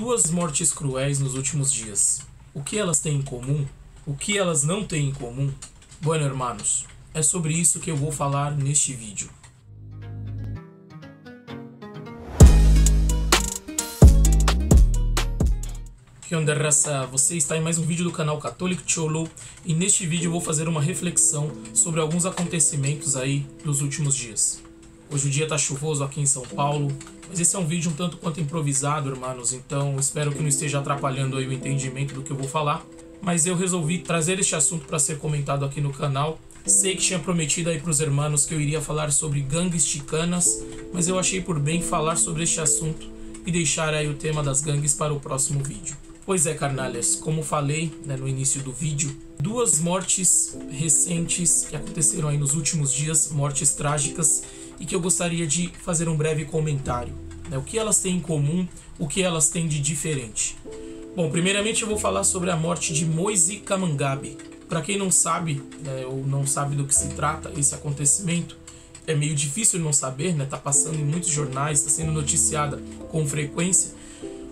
Duas mortes cruéis nos últimos dias. O que elas têm em comum? O que elas não têm em comum? Bueno, hermanos, é sobre isso que eu vou falar neste vídeo. Que onda, raça? Você está em mais um vídeo do canal Catholic Cholo e neste vídeo eu vou fazer uma reflexão sobre alguns acontecimentos aí dos últimos dias. Hoje o dia tá chuvoso aqui em São Paulo, mas esse é um vídeo um tanto quanto improvisado, hermanos, então espero que não esteja atrapalhando aí o entendimento do que eu vou falar. Mas eu resolvi trazer este assunto para ser comentado aqui no canal. Sei que tinha prometido aí para os hermanos que eu iria falar sobre gangues chicanas, mas eu achei por bem falar sobre este assunto e deixar aí o tema das gangues para o próximo vídeo. Pois é, carnalhas, como falei, no início do vídeo, duas mortes recentes que aconteceram aí nos últimos dias, mortes trágicas, e que eu gostaria de fazer um breve comentário. O que elas têm em comum, o que elas têm de diferente. Bom, primeiramente eu vou falar sobre a morte de Moise Kamangabe. Para quem não sabe, ou não sabe do que se trata esse acontecimento, é meio difícil não saber, tá passando em muitos jornais, está sendo noticiada com frequência.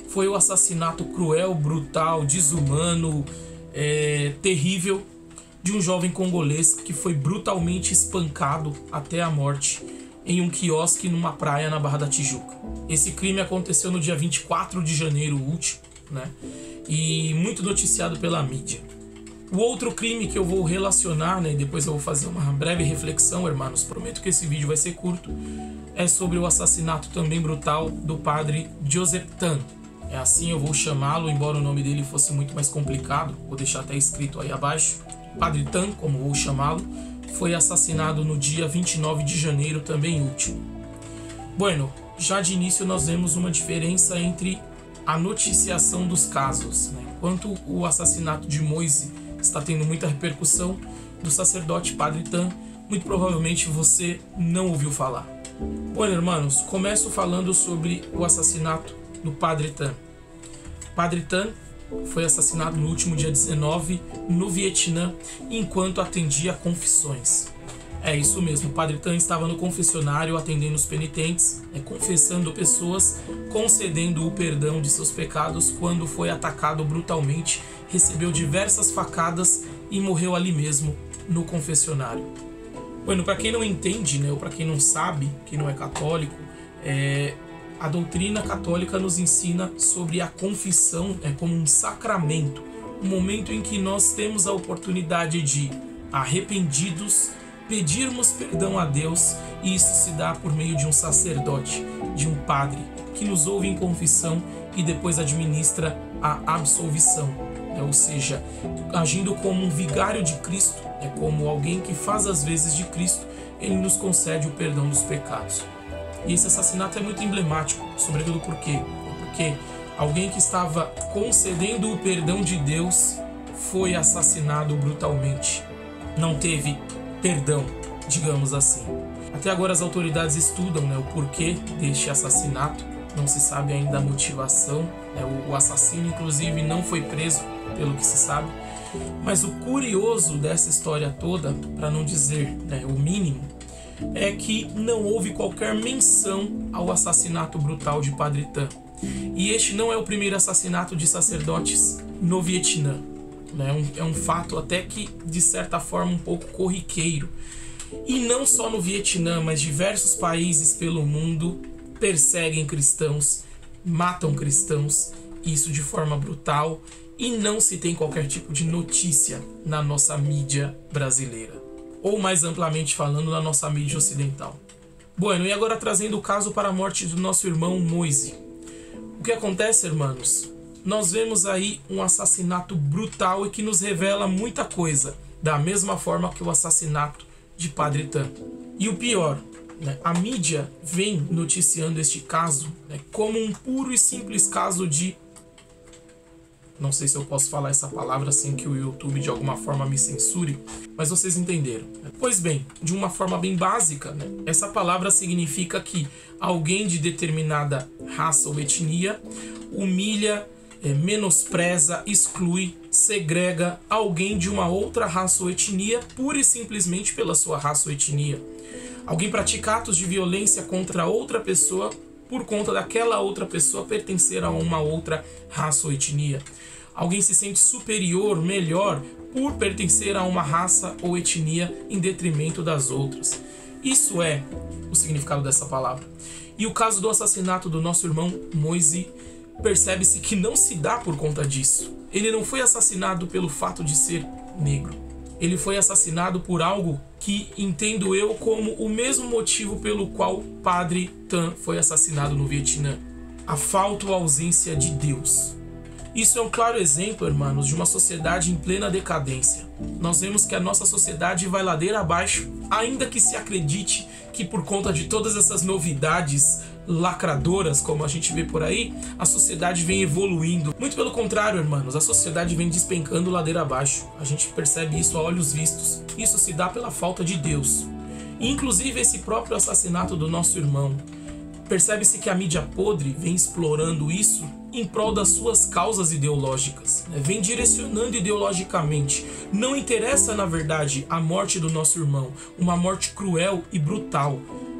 Foi o assassinato cruel, brutal, desumano, terrível de um jovem congolês que foi brutalmente espancado até a morte em um quiosque numa praia na Barra da Tijuca. Esse crime aconteceu no dia 24 de janeiro último, e muito noticiado pela mídia. O outro crime que eu vou relacionar, e depois eu vou fazer uma breve reflexão, hermanos, prometo que esse vídeo vai ser curto, é sobre o assassinato também brutal do padre Joseph Tan. É assim eu vou chamá-lo, embora o nome dele fosse muito mais complicado, vou deixar até escrito aí abaixo. Padre Tan, como vou chamá-lo, foi assassinado no dia 29 de janeiro também último. Bueno, já de início nós vemos uma diferença entre a noticiação dos casos. Enquanto o assassinato de Moise está tendo muita repercussão, do sacerdote Padre Tan, muito provavelmente você não ouviu falar. Bueno, hermanos, começo falando sobre o assassinato do Padre Tan. Padre Tan foi assassinado no último dia 19 no Vietnã enquanto atendia confissões. É isso mesmo, o Padre Tan estava no confessionário atendendo os penitentes, confessando pessoas, concedendo o perdão de seus pecados quando foi atacado brutalmente, recebeu diversas facadas e morreu ali mesmo no confessionário. Bueno, para quem não entende, ou para quem não sabe, que não é católico, a doutrina católica nos ensina sobre a confissão como um sacramento, um momento em que nós temos a oportunidade de, arrependidos, pedirmos perdão a Deus, e isso se dá por meio de um sacerdote, de um padre, que nos ouve em confissão e depois administra a absolvição, ou seja, agindo como um vigário de Cristo, como alguém que faz as vezes de Cristo, ele nos concede o perdão dos pecados. E esse assassinato é muito emblemático, sobretudo porque alguém que estava concedendo o perdão de Deus foi assassinado brutalmente. Não teve perdão, digamos assim. Até agora as autoridades estudam o porquê deste assassinato, não se sabe ainda a motivação, o assassino inclusive não foi preso, pelo que se sabe. Mas o curioso dessa história toda, para não dizer o mínimo, é que não houve qualquer menção ao assassinato brutal de Padre Tan. E este não é o primeiro assassinato de sacerdotes no Vietnã. É um fato até que, de certa forma, um pouco corriqueiro. E não só no Vietnã, mas diversos países pelo mundo perseguem cristãos, matam cristãos, isso de forma brutal, e não se tem qualquer tipo de notícia na nossa mídia brasileira, ou mais amplamente falando, na nossa mídia ocidental. Bueno, e agora trazendo o caso para a morte do nosso irmão Moise. O que acontece, hermanos? Nós vemos aí um assassinato brutal e que nos revela muita coisa, da mesma forma que o assassinato de Padre Tan. E o pior, a mídia vem noticiando este caso como um puro e simples caso de... Não sei se eu posso falar essa palavra sem que o YouTube de alguma forma me censure, mas vocês entenderam. Pois bem, de uma forma bem básica, essa palavra significa que alguém de determinada raça ou etnia humilha, menospreza, exclui, segrega alguém de uma outra raça ou etnia pura e simplesmente pela sua raça ou etnia. Alguém pratica atos de violência contra outra pessoa por conta daquela outra pessoa pertencer a uma outra raça ou etnia. Alguém se sente superior, melhor, por pertencer a uma raça ou etnia em detrimento das outras. Isso é o significado dessa palavra. E o caso do assassinato do nosso irmão Moise, percebe-se que não se dá por conta disso. Ele não foi assassinado pelo fato de ser negro. Ele foi assassinado por algo que entendo eu como o mesmo motivo pelo qual o Padre Tan foi assassinado no Vietnã. A falta ou ausência de Deus. Isso é um claro exemplo, irmãos, de uma sociedade em plena decadência. Nós vemos que a nossa sociedade vai ladeira abaixo, ainda que se acredite que por conta de todas essas novidades lacradoras, como a gente vê por aí, a sociedade vem evoluindo. Muito pelo contrário, irmãos, a sociedade vem despencando ladeira abaixo. A gente percebe isso a olhos vistos. Isso se dá pela falta de Deus. E, inclusive, esse próprio assassinato do nosso irmão. Percebe-se que a mídia podre vem explorando isso em prol das suas causas ideológicas, vem direcionando ideologicamente. Não interessa, na verdade, a morte do nosso irmão, uma morte cruel e brutal.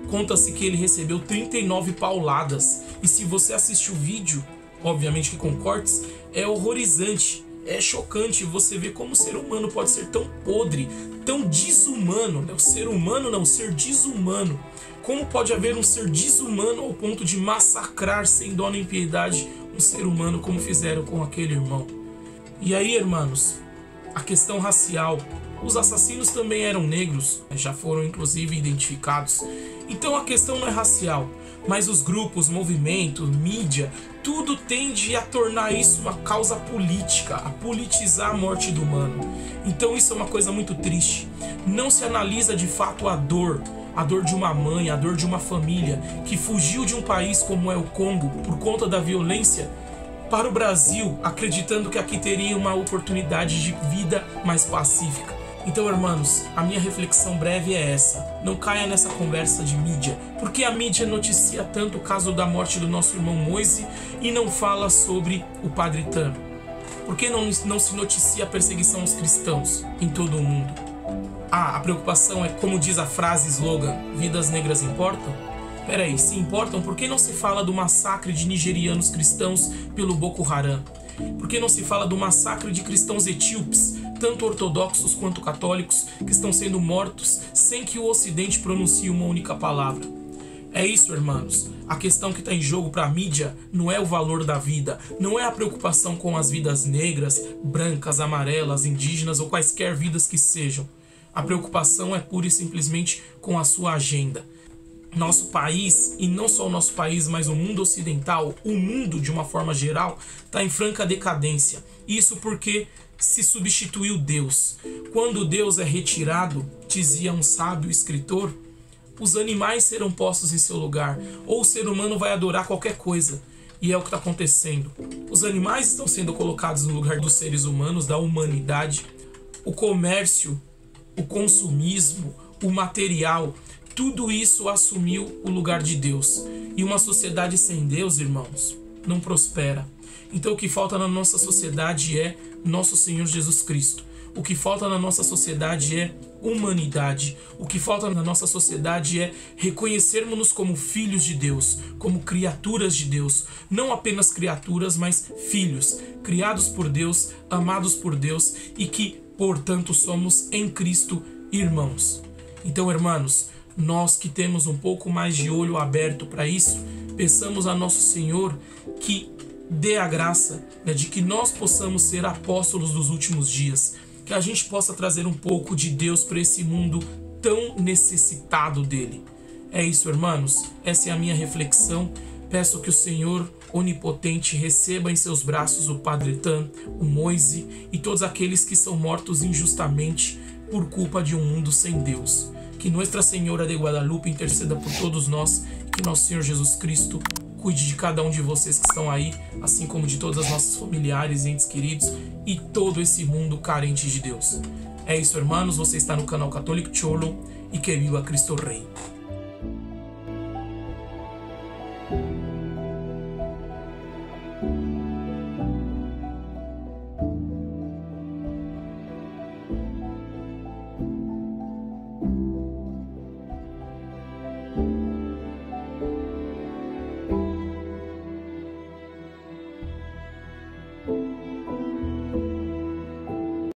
Conta-se que ele recebeu 39 pauladas, e se você assistir o vídeo, obviamente que com cortes, é horrorizante, é chocante você ver como o ser humano pode ser tão podre, tão desumano, o ser humano não, o ser desumano. Como pode haver um ser desumano ao ponto de massacrar sem dó nem piedade um ser humano como fizeram com aquele irmão? E aí, irmãos, a questão racial. Os assassinos também eram negros, já foram inclusive identificados. Então a questão não é racial, mas os grupos, movimentos, mídia, tudo tende a tornar isso uma causa política, a politizar a morte do humano. Então isso é uma coisa muito triste. Não se analisa de fato a dor de uma mãe, a dor de uma família que fugiu de um país como é o Congo por conta da violência para o Brasil, acreditando que aqui teria uma oportunidade de vida mais pacífica. Então, irmãos, a minha reflexão breve é essa. Não caia nessa conversa de mídia. Porque a mídia noticia tanto o caso da morte do nosso irmão Moise e não fala sobre o Padre Tan? Por que não se noticia a perseguição aos cristãos em todo o mundo? A preocupação é, como diz a frase slogan, vidas negras importam? Peraí, se importam, por que não se fala do massacre de nigerianos cristãos pelo Boko Haram? Por que não se fala do massacre de cristãos etíopes, tanto ortodoxos quanto católicos, que estão sendo mortos sem que o Ocidente pronuncie uma única palavra? É isso, irmãos. A questão que está em jogo para a mídia não é o valor da vida, não é a preocupação com as vidas negras, brancas, amarelas, indígenas ou quaisquer vidas que sejam. A preocupação é pura e simplesmente com a sua agenda. Nosso país, e não só o nosso país, mas o mundo ocidental, o mundo de uma forma geral, está em franca decadência. Isso porque se substituiu Deus. Quando Deus é retirado, dizia um sábio escritor, os animais serão postos em seu lugar, ou o ser humano vai adorar qualquer coisa. E é o que está acontecendo. Os animais estão sendo colocados no lugar dos seres humanos, da humanidade. O comércio, o consumismo, o material, tudo isso assumiu o lugar de Deus. E uma sociedade sem Deus, irmãos, não prospera. Então o que falta na nossa sociedade é nosso Senhor Jesus Cristo. O que falta na nossa sociedade é humanidade. O que falta na nossa sociedade é reconhecermos-nos como filhos de Deus, como criaturas de Deus. Não apenas criaturas, mas filhos, criados por Deus, amados por Deus e que, portanto, somos em Cristo irmãos. Então, irmãos, nós que temos um pouco mais de olho aberto para isso, peçamos a nosso Senhor que dê a graça, de que nós possamos ser apóstolos dos últimos dias, que a gente possa trazer um pouco de Deus para esse mundo tão necessitado dele. É isso, irmãos, essa é a minha reflexão. Peço que o Senhor onipotente receba em seus braços o Padre Tan, o Moise e todos aqueles que são mortos injustamente por culpa de um mundo sem Deus. Que Nossa Senhora de Guadalupe interceda por todos nós, que nosso Senhor Jesus Cristo cuide de cada um de vocês que estão aí, assim como de todos os nossos familiares e entes queridos e todo esse mundo carente de Deus. É isso, irmãos, você está no canal Católico Cholo e que viva Cristo Rei.